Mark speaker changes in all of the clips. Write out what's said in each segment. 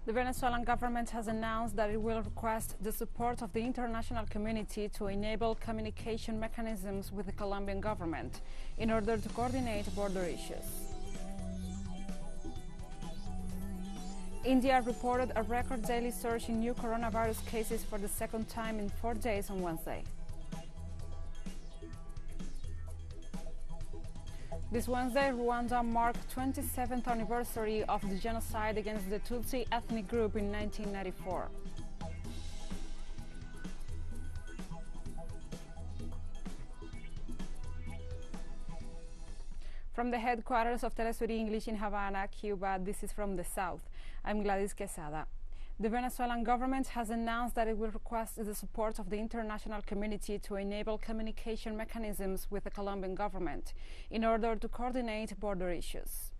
Speaker 1: The Venezuelan government has announced that it will request the support of the international community to enable communication mechanisms with the Colombian government in order to coordinate border issues. India reported a record daily surge in new coronavirus cases for the second time in 4 days on Wednesday. This Wednesday, Rwanda marked 27th anniversary of the genocide against the Tutsi ethnic group in 1994. From the headquarters of TeleSUR English in Havana, Cuba, this is From the South. I'm Gladys Quesada. The Venezuelan government has announced that it will request the support of the international community to enable communication mechanisms with the Colombian government in order to coordinate border issues.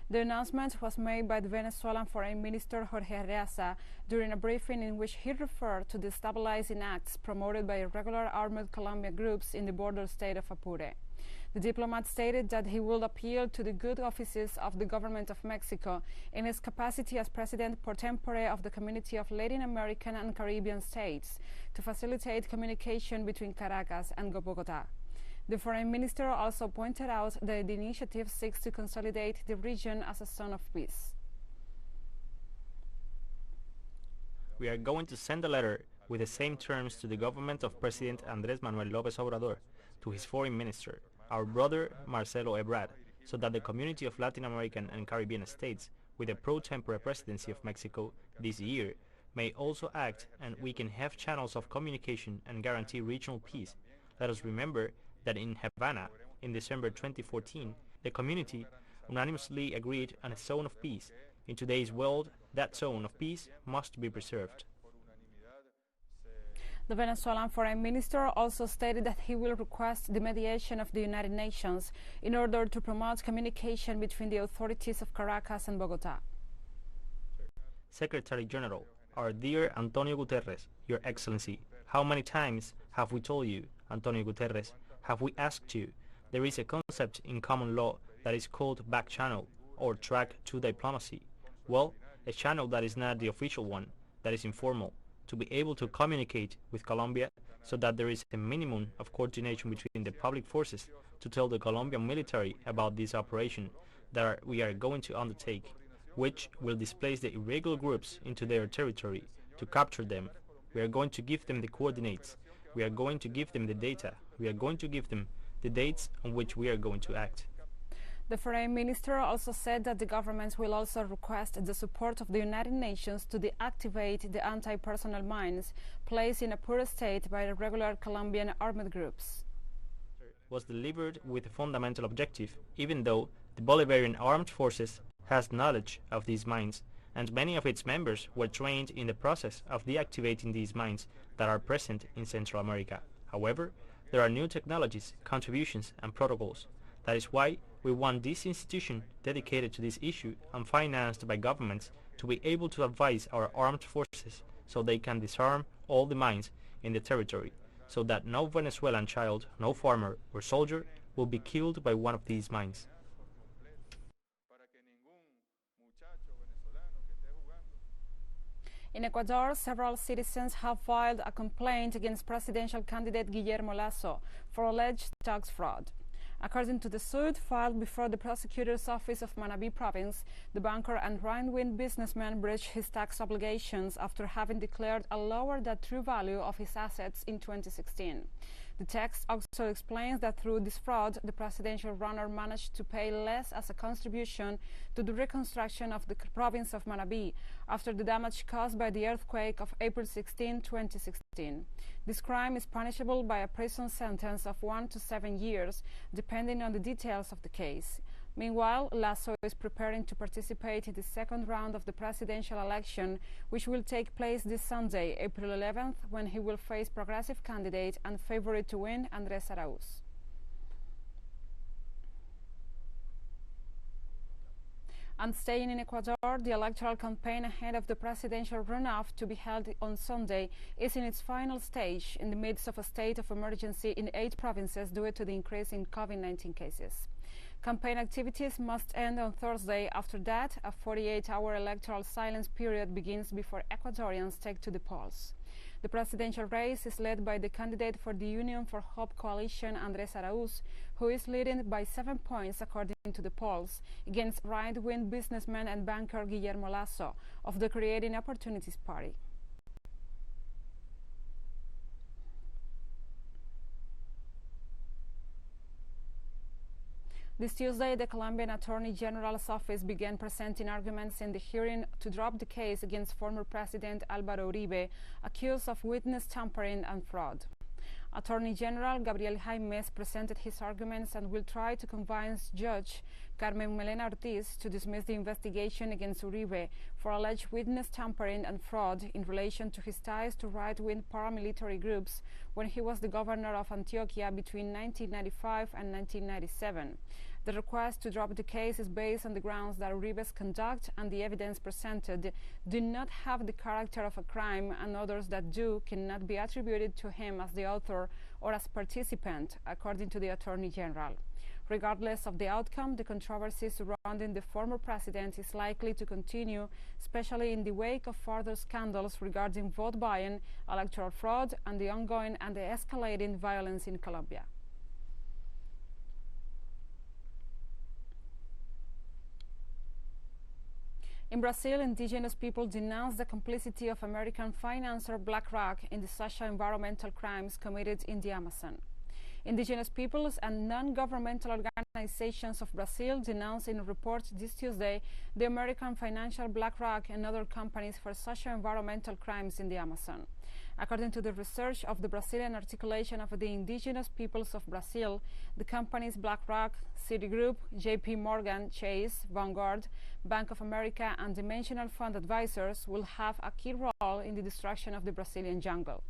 Speaker 1: The announcement was made by the Venezuelan Foreign Minister Jorge Arreaza during a briefing in which he referred to the stabilizing acts promoted by irregular armed Colombian groups in the border state of Apure. The diplomat stated that he will appeal to the good offices of the government of Mexico in his capacity as president pro tempore of the Community of Latin American and Caribbean States to facilitate communication between Caracas and Bogotá. The foreign minister also pointed out that the initiative seeks to consolidate the region as a zone of peace.
Speaker 2: We are going to send a letter with the same terms to the government of President Andrés Manuel López Obrador, to his foreign minister, our brother Marcelo Ebrard, so that the Community of Latin American and Caribbean States, with the pro tempore presidency of Mexico this year, may also act and we can have channels of communication and guarantee regional peace. Let us remember that in Havana, in December 2014, the community unanimously agreed on a zone of peace. In today's world, that zone of peace must be preserved.
Speaker 1: The Venezuelan foreign minister also stated that he will request the mediation of the United Nations in order to promote communication between the authorities of Caracas and Bogotá.
Speaker 2: Secretary General, our dear Antonio Guterres, Your Excellency, how many times have we told you, Antonio Guterres, have we asked you, there is a concept in common law that is called back channel or track to diplomacy. Well, a channel that is not the official one, that is informal, to be able to communicate with Colombia so that there is a minimum of coordination between the public forces to tell the Colombian military about this operation that we are going to undertake, which will displace the irregular groups into their territory to capture them. We are going to give them the coordinates, we are going to give them the data, we are going to give them the dates on which we are going to act.
Speaker 1: The foreign minister also said that the government will also request the support of the United Nations to deactivate the anti-personnel mines placed in a poor state by the regular Colombian armed groups.
Speaker 2: Was delivered with a fundamental objective, even though the Bolivarian armed forces has knowledge of these mines, and many of its members were trained in the process of deactivating these mines that are present in Central America. However, there are new technologies, contributions, and protocols. That is why we want this institution dedicated to this issue and financed by governments to be able to advise our armed forces so they can disarm all the mines in the territory, so that no Venezuelan child, no farmer or soldier will be killed by one of these mines.
Speaker 1: In Ecuador, several citizens have filed a complaint against presidential candidate Guillermo Lasso for alleged tax fraud. According to the suit filed before the prosecutor's office of Manabí province, the banker and right-wing businessman breached his tax obligations after having declared a lower than true value of his assets in 2016. The text also explains that through this fraud, the presidential runner managed to pay less as a contribution to the reconstruction of the province of Manabí after the damage caused by the earthquake of April 16, 2016. This crime is punishable by a prison sentence of 1 to 7 years, depending on the details of the case. Meanwhile, Lasso is preparing to participate in the second round of the presidential election, which will take place this Sunday, April 11th, when he will face progressive candidate and favorite to win, Andrés Araúz. And staying in Ecuador, the electoral campaign ahead of the presidential runoff to be held on Sunday is in its final stage in the midst of a state of emergency in 8 provinces due to the increase in COVID-19 cases. Campaign activities must end on Thursday. After that, a 48-hour electoral silence period begins before Ecuadorians take to the polls. The presidential race is led by the candidate for the Union for Hope coalition, Andrés Araúz, who is leading by 7 points according to the polls, against right-wing businessman and banker Guillermo Lasso of the Creating Opportunities Party. This Tuesday, the Colombian Attorney General's office began presenting arguments in the hearing to drop the case against former President Álvaro Uribe, accused of witness tampering and fraud. Attorney General Gabriel Jaimes presented his arguments and will try to convince Judge Carmen Melena Ortiz to dismiss the investigation against Uribe for alleged witness tampering and fraud in relation to his ties to right-wing paramilitary groups when he was the governor of Antioquia between 1995 and 1997. The request to drop the case is based on the grounds that Uribe's conduct and the evidence presented do not have the character of a crime, and others that do cannot be attributed to him as the author or as participant, according to the Attorney General. Regardless of the outcome, the controversy surrounding the former president is likely to continue, especially in the wake of further scandals regarding vote buying, electoral fraud, and the ongoing and the escalating violence in Colombia. In Brazil, indigenous people denounced the complicity of American financier BlackRock in the social environmental crimes committed in the Amazon. Indigenous peoples and non-governmental organizations of Brazil denounced in a report this Tuesday the American financial BlackRock and other companies for social environmental crimes in the Amazon. According to the research of the Brazilian Articulation of the Indigenous Peoples of Brazil, the companies BlackRock, Citigroup, JP Morgan Chase, Vanguard, Bank of America, and Dimensional Fund Advisors will have a key role in the destruction of the Brazilian jungle.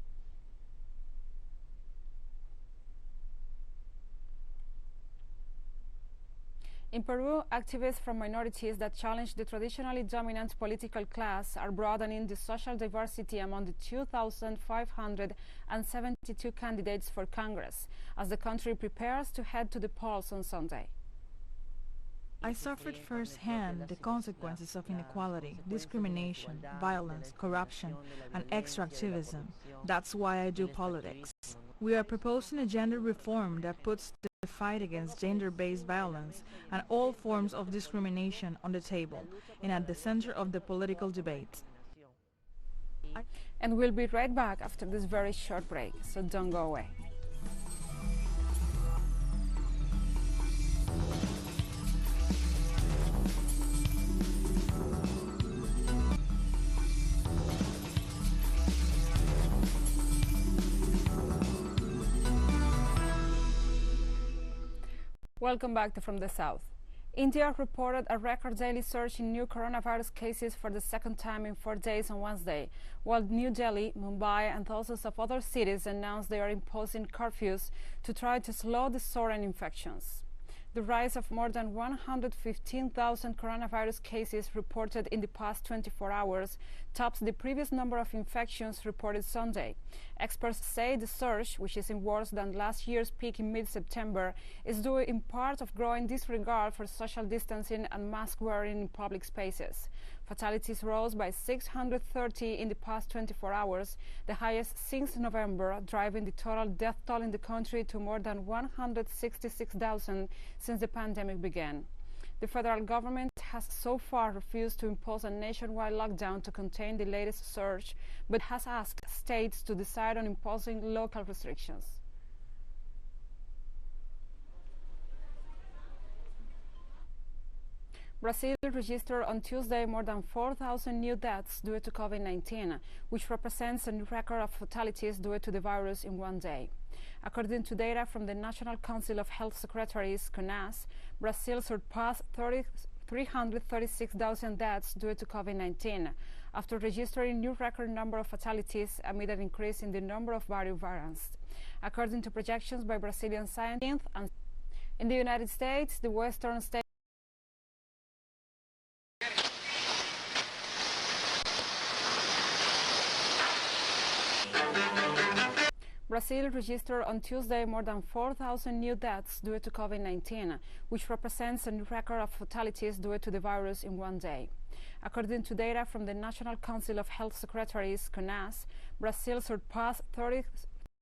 Speaker 1: In Peru, activists from minorities that challenge the traditionally dominant political class are broadening the social diversity among the 2,572 candidates for Congress as the country prepares to head to the polls on Sunday.
Speaker 3: I suffered firsthand the consequences of inequality, discrimination, violence, corruption, and extractivism. That's why I do politics. We are proposing a gender reform that puts the fight against gender-based violence and all forms of discrimination on the table and at the center of the political debate.
Speaker 1: And we'll be right back after this very short break, so don't go away. Welcome back to From the South. India reported a record daily surge in new coronavirus cases for the second time in 4 days on Wednesday, while New Delhi, Mumbai, and thousands of other cities announced they are imposing curfews to try to slow the soaring infections. The rise of more than 115,000 coronavirus cases reported in the past 24 hours tops the previous number of infections reported Sunday. Experts say the surge, which is worse than last year's peak in mid-September, is due in part of growing disregard for social distancing and mask wearing in public spaces. Fatalities rose by 630 in the past 24 hours, the highest since November, driving the total death toll in the country to more than 166,000 since the pandemic began. The federal government has so far refused to impose a nationwide lockdown to contain the latest surge, but has asked states to decide on imposing local restrictions. Brazil registered on Tuesday more than 4,000 new deaths due to COVID-19, which represents a new record of fatalities due to the virus in one day. According to data from the National Council of Health Secretaries, CONAS, Brazil surpassed 336,000 deaths due to COVID-19, after registering new record number of fatalities amid an increase in the number of variants. According to projections by Brazilian scientists, in the United States, the western state Brazil registered on Tuesday more than 4,000 new deaths due to COVID-19, which represents a new record of fatalities due to the virus in one day. According to data from the National Council of Health Secretaries, CONAS, Brazil surpassed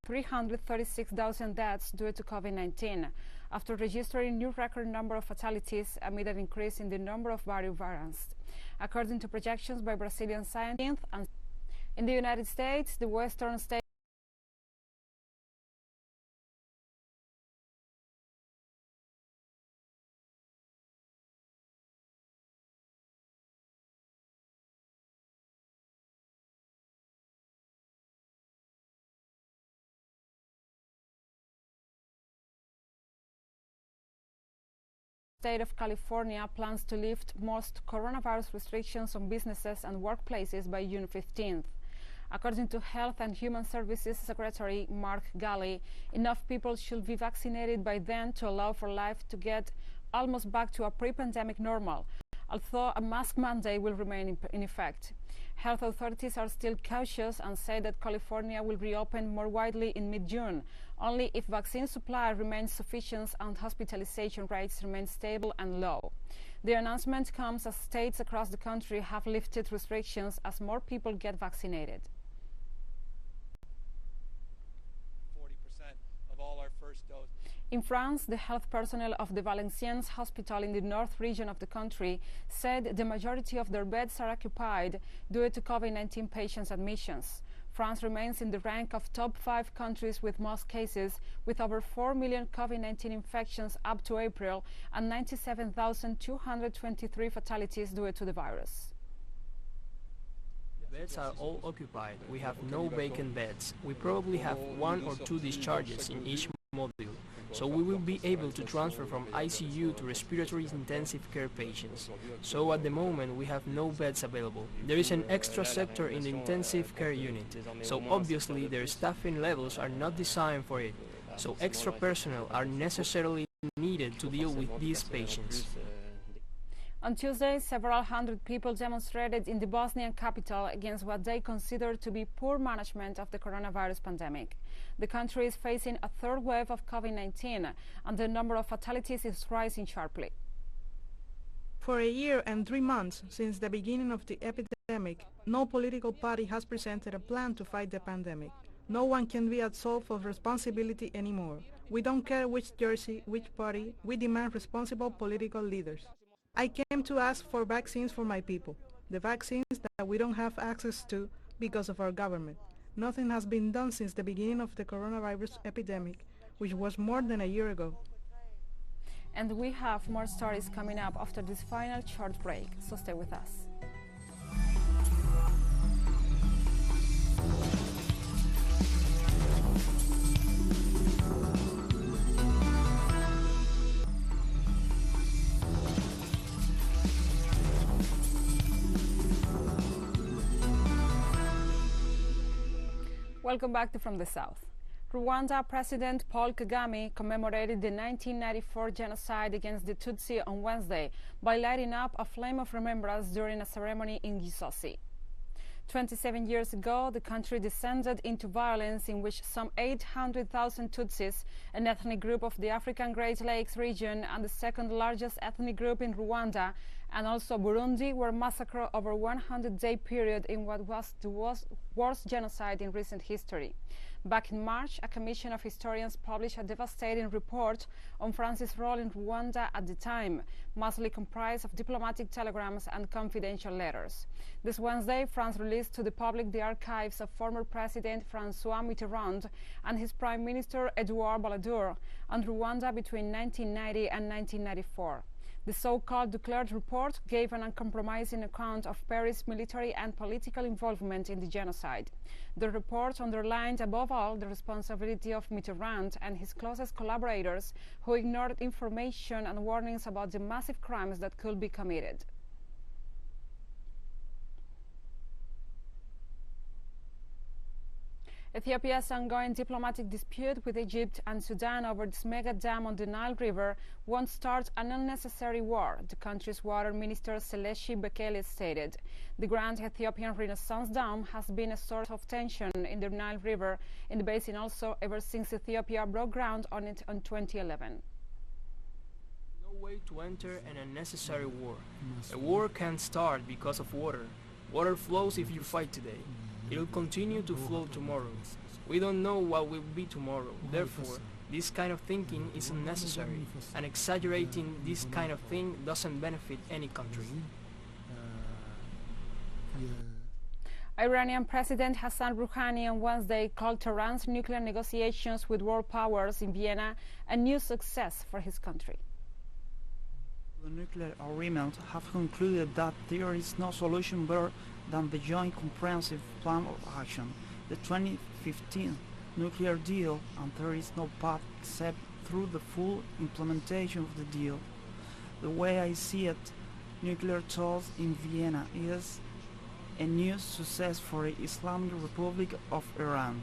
Speaker 1: 336,000 deaths due to COVID-19, after registering new record number of fatalities amid an increase in the number of variants, according to projections by Brazilian scientists. In the United States, the western state of California plans to lift most coronavirus restrictions on businesses and workplaces by June 15th. According to Health and Human Services Secretary Mark Ghaly, enough people should be vaccinated by then to allow for life to get almost back to a pre-pandemic normal, although a mask mandate will remain in effect. Health authorities are still cautious and say that California will reopen more widely in mid-June, only if vaccine supply remains sufficient and hospitalization rates remain stable and low. The announcement comes as states across the country have lifted restrictions as more people get vaccinated.
Speaker 4: 40% of all our first dose.
Speaker 1: In France, the health personnel of the Valenciennes hospital in the north region of the country said the majority of their beds are occupied due to COVID-19 patients' admissions. France remains in the rank of top 5 countries with most cases, with over 4 million COVID-19 infections up to April and 97,223 fatalities due to the virus.
Speaker 5: The beds are all occupied. We have no vacant beds. We probably have 1 or 2 discharges in each module, so we will be able to transfer from ICU to respiratory intensive care patients. So at the moment we have no beds available. There is an extra sector in the intensive care unit, so obviously their staffing levels are not designed for it. So extra personnel are necessarily needed to deal with these patients.
Speaker 1: On Tuesday, several hundred people demonstrated in the Bosnian capital against what they consider to be poor management of the coronavirus pandemic. The country is facing a third wave of COVID-19, and the number of fatalities is rising sharply.
Speaker 3: For a year and 3 months since the beginning of the epidemic, no political party has presented a plan to fight the pandemic. No one can be absolved of responsibility anymore. We don't care which jersey, which party, we demand responsible political leaders. I came to ask for vaccines for my people, the vaccines that we don't have access to because of our government. Nothing has been done since the beginning of the coronavirus epidemic, which was more than a year ago.
Speaker 1: And we have more stories coming up after this final short break, so stay with us. Welcome back to From the South. Rwanda President Paul Kagame commemorated the 1994 genocide against the Tutsi on Wednesday by lighting up a flame of remembrance during a ceremony in Gisozi. 27 years ago, the country descended into violence in which some 800,000 Tutsis, an ethnic group of the African Great Lakes region and the second largest ethnic group in Rwanda, and also Burundi, were massacred over a 100-day period in what was the worst genocide in recent history. Back in March, a commission of historians published a devastating report on France's role in Rwanda at the time, mostly comprised of diplomatic telegrams and confidential letters. This Wednesday, France released to the public the archives of former President François Mitterrand and his Prime Minister Edouard Balladur on Rwanda between 1990 and 1994. The so-called declared report gave an uncompromising account of Paris' military and political involvement in the genocide. The report underlined above all the responsibility of Mitterrand and his closest collaborators, who ignored information and warnings about the massive crimes that could be committed. Ethiopia's ongoing diplomatic dispute with Egypt and Sudan over this mega dam on the Nile River won't start an unnecessary war, the country's water minister Seleshi Bekele stated. The Grand Ethiopian Renaissance Dam has been a source of tension in the Nile River in the basin also ever since Ethiopia broke ground on it in 2011.
Speaker 5: No way to enter an unnecessary war. A war can't start because of water. Water flows if you fight today. It will continue to flow tomorrow. We don't know what will be tomorrow. Therefore, this kind of thinking is unnecessary, and exaggerating this kind of thing doesn't benefit any country.
Speaker 1: Iranian President Hassan Rouhani on Wednesday called Tehran's nuclear negotiations with world powers in Vienna a new success for his country.
Speaker 6: The nuclear agreement have concluded that there is no solution better than the Joint Comprehensive Plan of Action, the 2015 nuclear deal, and there is no path except through the full implementation of the deal. The way I see it, nuclear talks in Vienna is a new success for the Islamic Republic of Iran.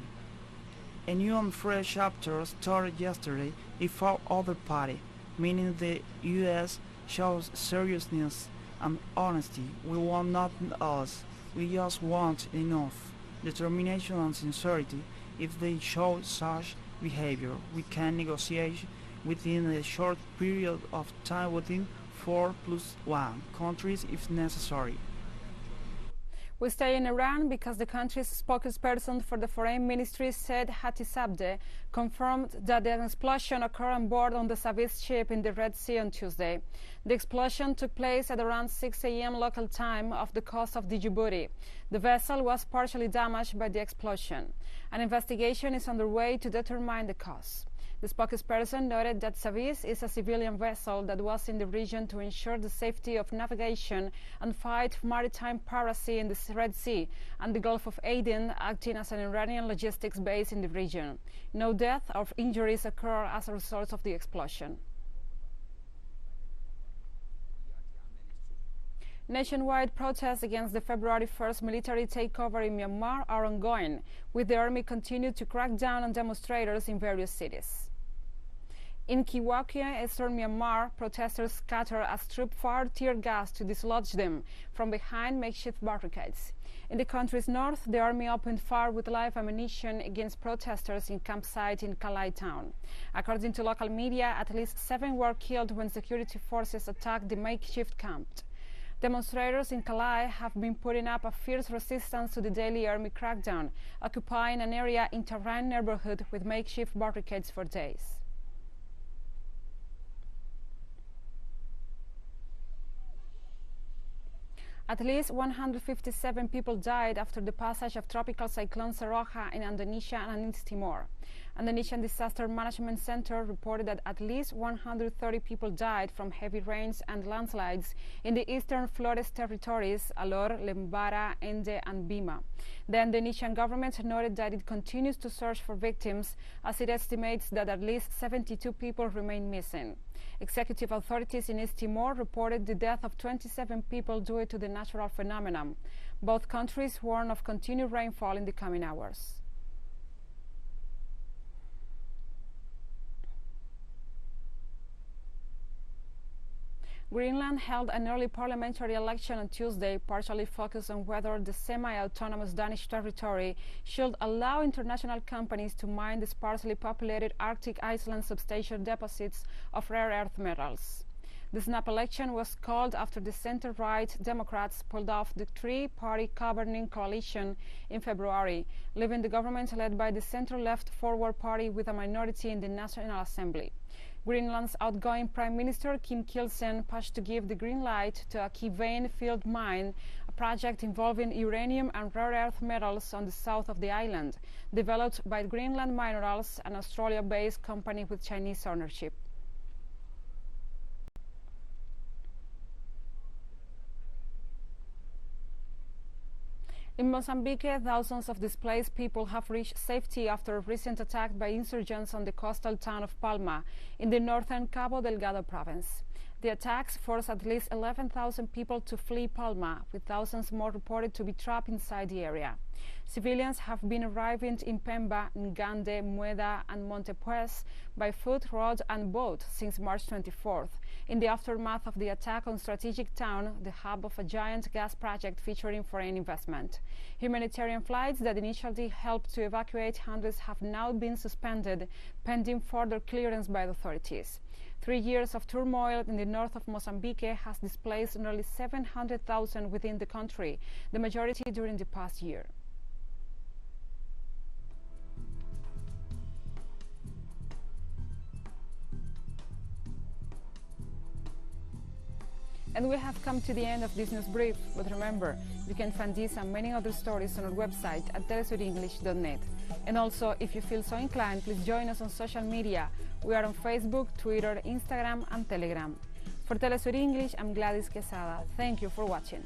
Speaker 6: A new and fresh chapter started yesterday if our other party, meaning the US, shows seriousness and honesty. We want nothing else. We just want enough determination and sincerity. If they show such behavior, we can negotiate within a short period of time within 4+1 countries if necessary.
Speaker 1: We stay in Iran because the country's spokesperson for the foreign ministry said Hatissabde confirmed that the explosion occurred on board on the Savis ship in the Red Sea on Tuesday. The explosion took place at around 6 a.m. local time off the coast of Djibouti. The vessel was partially damaged by the explosion. An investigation is underway to determine the cause. The spokesperson noted that Savis is a civilian vessel that was in the region to ensure the safety of navigation and fight maritime piracy in the Red Sea and the Gulf of Aden, acting as an Iranian logistics base in the region. No death or injuries occurred as a result of the explosion. Nationwide protests against the February 1st military takeover in Myanmar are ongoing, with the army continuing to crack down on demonstrators in various cities. In Kiwakye, eastern Myanmar, protesters scattered as troops fired tear gas to dislodge them from behind makeshift barricades. In the country's north, the army opened fire with live ammunition against protesters in campsite in Kalai town. According to local media, at least 7 were killed when security forces attacked the makeshift camp. Demonstrators in Kalai have been putting up a fierce resistance to the daily army crackdown, occupying an area in Tehran neighborhood with makeshift barricades for days. At least 157 people died after the passage of tropical cyclone Saroja in Indonesia and East Timor. Indonesian Disaster Management Center reported that at least 130 people died from heavy rains and landslides in the eastern Flores territories, Alor, Lembara, Ende, and Bima. The Indonesian government noted that it continues to search for victims, as it estimates that at least 72 people remain missing. Executive authorities in East Timor reported the death of 27 people due to the natural phenomenon. Both countries warn of continued rainfall in the coming hours. Greenland held an early parliamentary election on Tuesday, partially focused on whether the semi-autonomous Danish territory should allow international companies to mine the sparsely populated Arctic Iceland substantial deposits of rare earth metals. The snap election was called after the center-right Democrats pulled off the three-party governing coalition in February, leaving the government led by the center-left Forward Party with a minority in the National Assembly. Greenland's outgoing Prime Minister Kim Kielsen pushed to give the green light to a Kivane field mine, a project involving uranium and rare earth metals on the south of the island, developed by Greenland Minerals, an Australia-based company with Chinese ownership. In Mozambique, thousands of displaced people have reached safety after a recent attack by insurgents on the coastal town of Palma in the northern Cabo Delgado province. The attacks forced at least 11,000 people to flee Palma, with thousands more reported to be trapped inside the area. Civilians have been arriving in Pemba, Ngande, Mueda and Montepuez by foot, road and boat since March 24th, in the aftermath of the attack on strategic town, the hub of a giant gas project featuring foreign investment. Humanitarian flights that initially helped to evacuate hundreds have now been suspended, pending further clearance by the authorities. 3 years of turmoil in the north of Mozambique has displaced nearly 700,000 within the country, the majority during the past year. And we have come to the end of this news brief, but remember, you can find these and many other stories on our website at telesurenglish.net. And also, if you feel so inclined, please join us on social media. We are on Facebook, Twitter, Instagram and Telegram. For TeleSUR English, I'm Gladys Quesada. Thank you for watching.